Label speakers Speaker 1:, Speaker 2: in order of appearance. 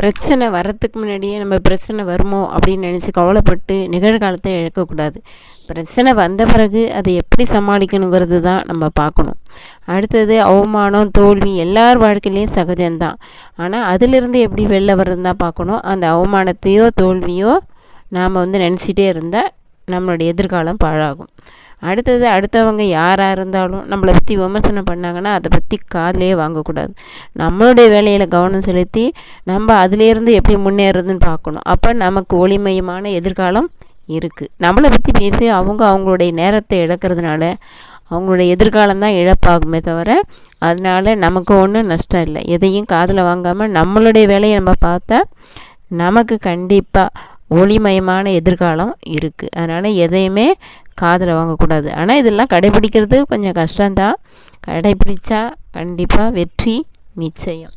Speaker 1: பிரச்சனை வர்றதுக்கு முன்னாடியே நம்ம பிரச்சனை வருமோ அப்படின்னு நினச்சி கவலைப்பட்டு நிகழ்காலத்தை இழக்கக்கூடாது. பிரச்சனை வந்த பிறகு அதை எப்படி சமாளிக்கணுங்கிறது தான் நம்ம பார்க்கணும். அடுத்தது அவமானம், தோல்வி எல்லார் வாழ்க்கையிலையும் சகஜம்தான். ஆனால் அதிலிருந்து எப்படி வெளில வர்றதுன்னு தான் பார்க்கணும். அந்த அவமானத்தையோ தோல்வியோ நாம் நினச்சிட்டே இருந்தால் நம்மளுடைய எதிர்காலம் பாழாகும். அடுத்தது அடுத்தவங்க யாராக இருந்தாலும் நம்மளை பற்றி விமர்சனம் பண்ணாங்கன்னா அதை பற்றி காதிலே வாங்கக்கூடாது. நம்மளுடைய வேலையில் கவனம் செலுத்தி நம்ம அதிலேருந்து எப்படி முன்னேறதுன்னு பார்க்கணும். அப்போ நமக்கு ஒளிமயமான எதிர்காலம் இருக்குது. நம்மளை பற்றி பேசி அவங்களுடைய நேரத்தை இழக்கிறதுனால அவங்களுடைய எதிர்காலம் தான் இழப்பாகுமே தவிர அதனால் நமக்கு ஒன்றும் நஷ்டம் இல்லை. எதையும் காதில் வாங்காமல் நம்மளுடைய வேலையை நம்ம பார்த்தா நமக்கு கண்டிப்பாக ஒளிமயமான எதிர்காலம் இருக்குது. அதனால் எதையுமே காதில் வாங்கக்கூடாது. ஆனால் இதெல்லாம் கடைபிடிக்கிறது கொஞ்சம் கஷ்டம்தான். கடைபிடிச்சா கண்டிப்பாக வெற்றி நிச்சயம்.